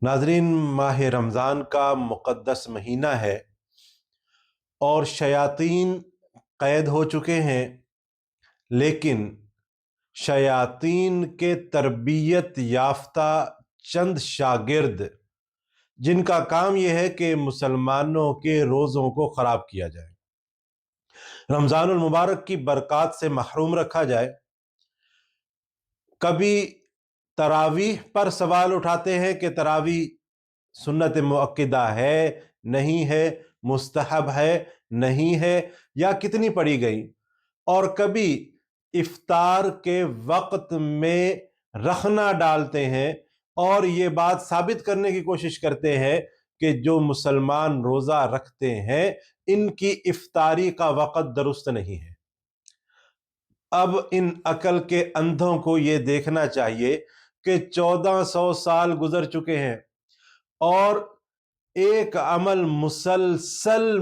ناظرین، ماہ رمضان کا مقدس مہینہ ہے اور شیاطین قید ہو چکے ہیں، لیکن شیاطین کے تربیت یافتہ چند شاگرد جن کا کام یہ ہے کہ مسلمانوں کے روزوں کو خراب کیا جائے، رمضان المبارک کی برکات سے محروم رکھا جائے، کبھی تراویح پر سوال اٹھاتے ہیں کہ تراویح سنت مؤکدہ ہے، نہیں ہے، مستحب ہے، نہیں ہے، یا کتنی پڑھی گئی، اور کبھی افطار کے وقت میں رخنا ڈالتے ہیں اور یہ بات ثابت کرنے کی کوشش کرتے ہیں کہ جو مسلمان روزہ رکھتے ہیں ان کی افطاری کا وقت درست نہیں ہے۔ اب ان عقل کے اندھوں کو یہ دیکھنا چاہیے کہ 1400 سال گزر چکے ہیں اور ایک عمل مسلسل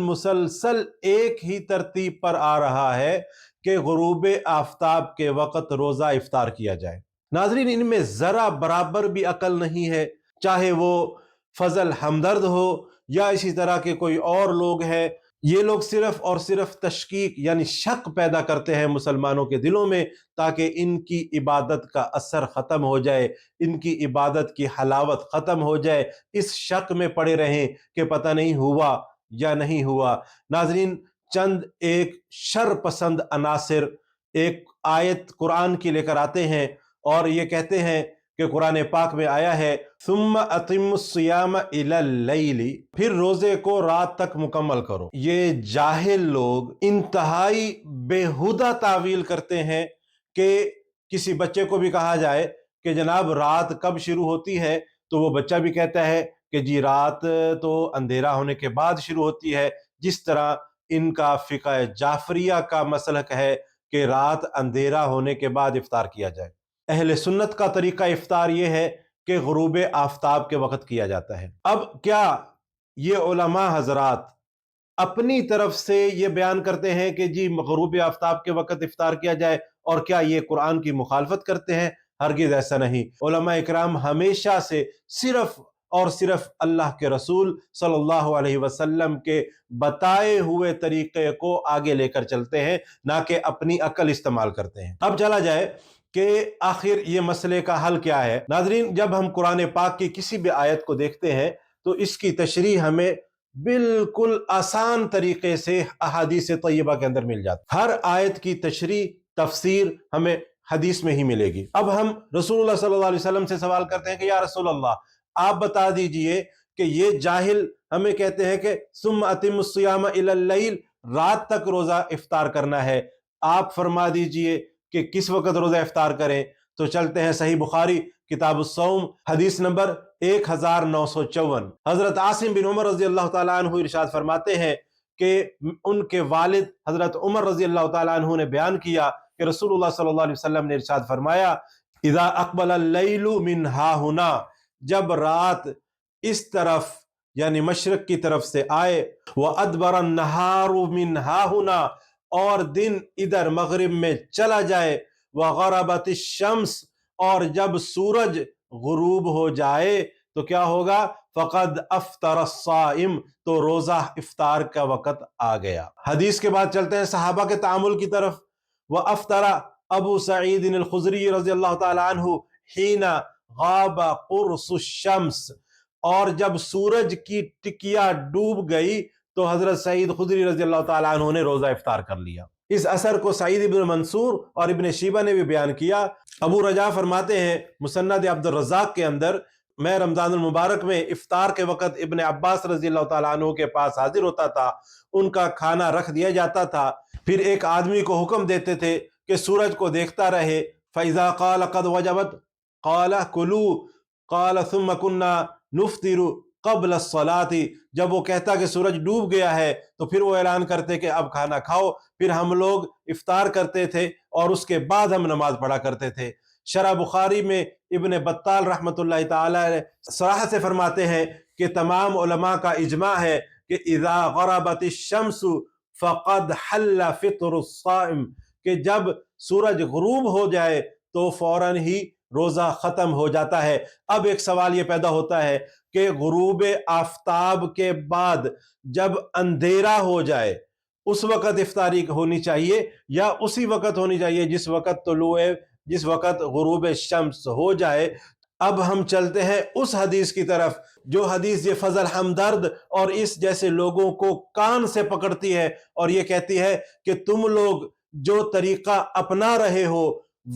ایک ہی ترتیب پر آ رہا ہے کہ غروب آفتاب کے وقت روزہ افطار کیا جائے۔ ناظرین، ان میں ذرا برابر بھی عقل نہیں ہے، چاہے وہ فضل ہمدرد ہو یا اسی طرح کے کوئی اور لوگ ہیں۔ یہ لوگ صرف اور صرف تشکیک یعنی شک پیدا کرتے ہیں مسلمانوں کے دلوں میں تاکہ ان کی عبادت کا اثر ختم ہو جائے، ان کی عبادت کی حلاوت ختم ہو جائے، اس شک میں پڑے رہیں کہ پتہ نہیں ہوا یا نہیں ہوا۔ ناظرین، چند ایک شر پسند عناصر ایک آیت قرآن کی لے کر آتے ہیں اور یہ کہتے ہیں کہ قرآن پاک میں آیا ہے ثم اتم الصیام الی اللیل، پھر روزے کو رات تک مکمل کرو۔ یہ جاہل لوگ انتہائی بےہودہ تعویل کرتے ہیں کہ کسی بچے کو بھی کہا جائے کہ جناب رات کب شروع ہوتی ہے تو وہ بچہ بھی کہتا ہے کہ جی رات تو اندھیرا ہونے کے بعد شروع ہوتی ہے، جس طرح ان کا فقہ جعفریہ کا مسلک ہے کہ رات اندھیرا ہونے کے بعد افطار کیا جائے۔ اہل سنت کا طریقہ افطار یہ ہے کہ غروب آفتاب کے وقت کیا جاتا ہے۔ اب کیا یہ علماء حضرات اپنی طرف سے یہ بیان کرتے ہیں کہ جی غروب آفتاب کے وقت افطار کیا جائے، اور کیا یہ قرآن کی مخالفت کرتے ہیں؟ ہرگز ایسا نہیں۔ علماء اکرام ہمیشہ سے صرف اور صرف اللہ کے رسول صلی اللہ علیہ وسلم کے بتائے ہوئے طریقے کو آگے لے کر چلتے ہیں، نہ کہ اپنی عقل استعمال کرتے ہیں۔ اب چلا جائے کہ آخر یہ مسئلے کا حل کیا ہے۔ ناظرین، جب ہم قرآن پاک کی کسی بھی آیت کو دیکھتے ہیں تو اس کی تشریح ہمیں بالکل آسان طریقے سے احادیث طیبہ کے اندر مل جاتی۔ ہر آیت کی تشریح تفسیر ہمیں حدیث میں ہی ملے گی۔ اب ہم رسول اللہ صلی اللہ علیہ وسلم سے سوال کرتے ہیں کہ یا رسول اللہ، آپ بتا دیجئے کہ یہ جاہل ہمیں کہتے ہیں کہ ثم اتم الصیام الی اللیل، رات تک روزہ افطار کرنا ہے، آپ فرما دیجئے کہ کس وقت روزہ افطار کریں؟ تو چلتے ہیں صحیح بخاری کتاب الصوم حدیث نمبر 1954۔ حضرت عاصم بن عمر رضی اللہ تعالیٰ عنہ ارشاد فرماتے ہیں کہ ان کے والد حضرت عمر رضی اللہ تعالیٰ عنہ نے بیان کیا کہ رسول اللہ صلی اللہ علیہ وسلم نے ارشاد فرمایا اذا اقبل اللیل من ہا ہنا، جب رات اس طرف یعنی مشرق کی طرف سے آئے، وادبر النہار من ہا ہنا، اور دن ادھر مغرب میں چلا جائے، وغربت الشمس، اور جب سورج غروب ہو جائے تو کیا ہوگا؟ فقد افطر الصائم، تو روزہ افطار کا وقت آ گیا۔ حدیث کے بعد چلتے ہیں صحابہ کے تعامل کی طرف۔ وَأَفْطَرَ ابو سعید الخدری رضی اللہ تعالیٰ عنہ حین غاب قرص الشمس، اور جب سورج کی ٹکیا ڈوب گئی تو حضرت سعید خدری رضی اللہ تعالیٰ عنہ نے روزہ افطار کر لیا۔ اس اثر کو سعید ابن منصور اور ابن شیبہ نے بھی بیان کیا۔ ابو رجا فرماتے ہیں مسند عبد الرزاق کے اندر، میں رمضان المبارک میں افطار کے وقت ابن عباس رضی اللہ تعالیٰ عنہ کے پاس حاضر ہوتا تھا، ان کا کھانا رکھ دیا جاتا تھا، پھر ایک آدمی کو حکم دیتے تھے کہ سورج کو دیکھتا رہے، فَإِذَا قَالَ قَدْ وَجَبَتْ قَالَ كُلُوا قَالَ ثُمَّ كُنَّا نُفْطِرُ قبل الصلاۃ، جب وہ کہتا کہ سورج ڈوب گیا ہے تو پھر وہ اعلان کرتے کہ اب کھانا کھاؤ، پھر ہم لوگ افطار کرتے تھے اور اس کے بعد ہم نماز پڑھا کرتے تھے۔ شرح بخاری میں ابن بطال رحمۃ اللہ تعالی صراحت سے فرماتے ہیں کہ تمام علماء کا اجماع ہے کہ اذا غربت الشمس فقد حل فطر الصائم، کہ جب سورج غروب ہو جائے تو فوراً ہی روزہ ختم ہو جاتا ہے۔ اب ایک سوال یہ پیدا ہوتا ہے کہ غروب آفتاب کے بعد جب اندھیرا ہو جائے اس وقت افطاری ہونی چاہیے، یا اسی وقت ہونی چاہیے جس وقت غروب شمس ہو جائے؟ اب ہم چلتے ہیں اس حدیث کی طرف جو حدیث یہ فضل ہمدرد اور اس جیسے لوگوں کو کان سے پکڑتی ہے اور یہ کہتی ہے کہ تم لوگ جو طریقہ اپنا رہے ہو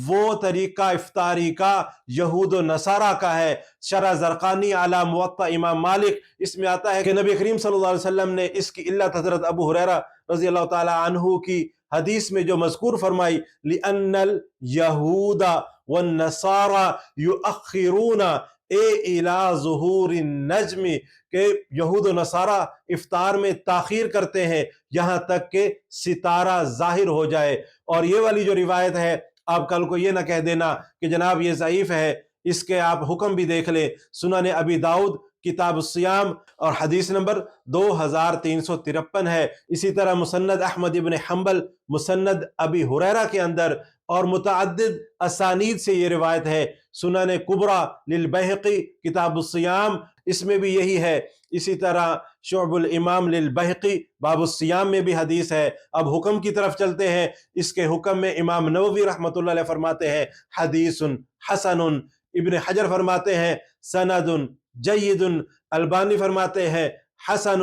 وہ طریقہ افطاری کا یہود و نصارہ کا ہے۔ شرح زرقانی علی موطا امام مالک، اس میں آتا ہے کہ نبی کریم صلی اللہ علیہ وسلم نے اس کی علت حضرت ابو ہریرہ رضی اللہ تعالی عنہ کی حدیث میں جو مذکور فرمائی، لِأَنَّ الْيَهُودَ وَالنَّصَارَى يُؤَخِّرُونَ إِلَى ظُهُورِ النَّجْمِ، کہ یہود و نصارہ افطار میں تاخیر کرتے ہیں یہاں تک کہ ستارہ ظاہر ہو جائے۔ اور یہ والی جو روایت ہے آپ کل کو یہ نہ کہہ دینا کہ جناب یہ ضعیف ہے، اس کے آپ حکم بھی دیکھ لیں۔ سنن ابی داؤد کتاب الصیام اور حدیث نمبر 2353 ہے۔ اسی طرح مسند احمد ابن حنبل مسند ابی ہریرہ کے اندر اور متعدد اسانید سے یہ روایت ہے۔ سنن کبریٰ للبیہقی کتاب الصیام، اس میں بھی یہی ہے۔ اسی طرح شعب الامام للبیہقی باب الصیام میں بھی حدیث ہے۔ اب حکم کی طرف چلتے ہیں۔ اس کے حکم میں امام نووی رحمۃ اللہ علیہ فرماتے ہیں حدیث حسن، ابن حجر فرماتے ہیں سند جید، البانی فرماتے ہیں حسن،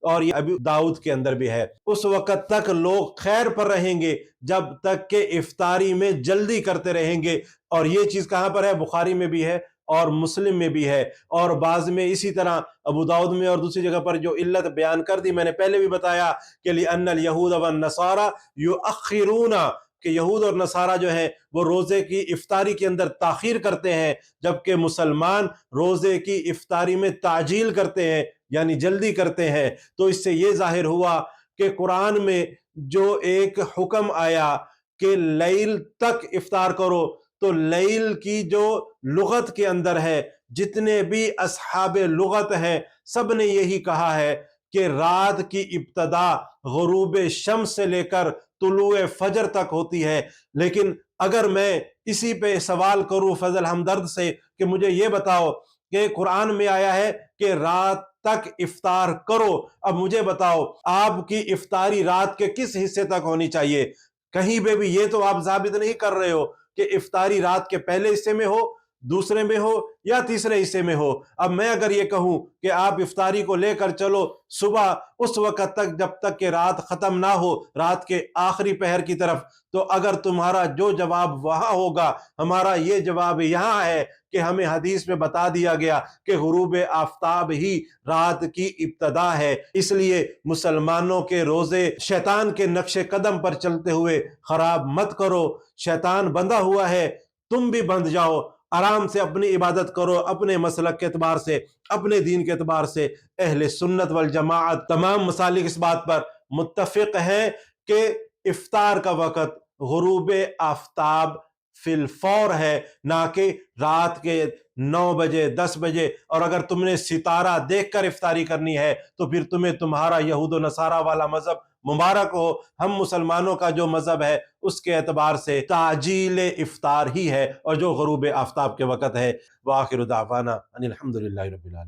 اور یہ ابی داؤد کے اندر بھی ہے۔ اس وقت تک لوگ خیر پر رہیں گے جب تک کہ افطاری میں جلدی کرتے رہیں گے، اور یہ چیز کہاں پر ہے؟ بخاری میں بھی ہے اور مسلم میں بھی ہے، اور بعض میں اسی طرح ابو داؤد میں اور دوسری جگہ پر جو علت بیان کر دی میں نے پہلے بھی بتایا کہ لِأَنَّ الْيَهُودَ وَالنَّصَارَى يُؤَخِّرُونَ، کہ یہود اور نصارہ جو ہیں وہ روزے کی افطاری کے اندر تاخیر کرتے ہیں، جبکہ مسلمان روزے کی افطاری میں تعجیل کرتے ہیں، یعنی جلدی کرتے ہیں۔ تو اس سے یہ ظاہر ہوا کہ قرآن میں جو ایک حکم آیا کہ لیل تک افطار کرو، تو لیل کی جو لغت کے اندر ہے، جتنے بھی اصحاب لغت ہیں سب نے یہی کہا ہے کہ رات کی ابتدا غروب شمس سے لے کر طلوع فجر تک ہوتی ہے۔ لیکن اگر میں اسی پہ سوال کروں فضل ہمدرد سے کہ مجھے یہ بتاؤ کہ قرآن میں آیا ہے کہ رات تک افطار کرو، اب مجھے بتاؤ آپ کی افطاری رات کے کس حصے تک ہونی چاہیے؟ کہیں پہ بھی یہ تو آپ ثابت نہیں کر رہے ہو کہ افطاری رات کے پہلے حصے میں ہو، دوسرے میں ہو یا تیسرے حصے میں ہو۔ اب میں اگر یہ کہوں کہ آپ افطاری کو لے کر چلو صبح اس وقت تک جب تک کہ رات ختم نہ ہو، رات کے آخری پہر کی طرف، تو اگر تمہارا جو جواب وہاں ہوگا، ہمارا یہ جواب یہاں ہے کہ ہمیں حدیث میں بتا دیا گیا کہ غروب آفتاب ہی رات کی ابتدا ہے، اس لیے مسلمانوں کے روزے شیطان کے نقش قدم پر چلتے ہوئے خراب مت کرو۔ شیطان بندھا ہوا ہے، تم بھی بندھ جاؤ، آرام سے اپنی عبادت کرو، اپنے مسلک کے اعتبار سے، اپنے دین کے اعتبار سے۔ اہل سنت والجماعت تمام مسالک اس بات پر متفق ہیں کہ افطار کا وقت غروب آفتاب فی الفور ہے، نہ کہ رات کے 9 بجے 10 بجے۔ اور اگر تم نے ستارہ دیکھ کر افطاری کرنی ہے تو پھر تمہیں تمہارا یہود و نصارہ والا مذہب مبارک ہو۔ ہم مسلمانوں کا جو مذہب ہے اس کے اعتبار سے تعجیل افطار ہی ہے، اور جو غروب آفتاب کے وقت ہے۔ وآخر دعوانا ان الحمد للہ رب العالمین۔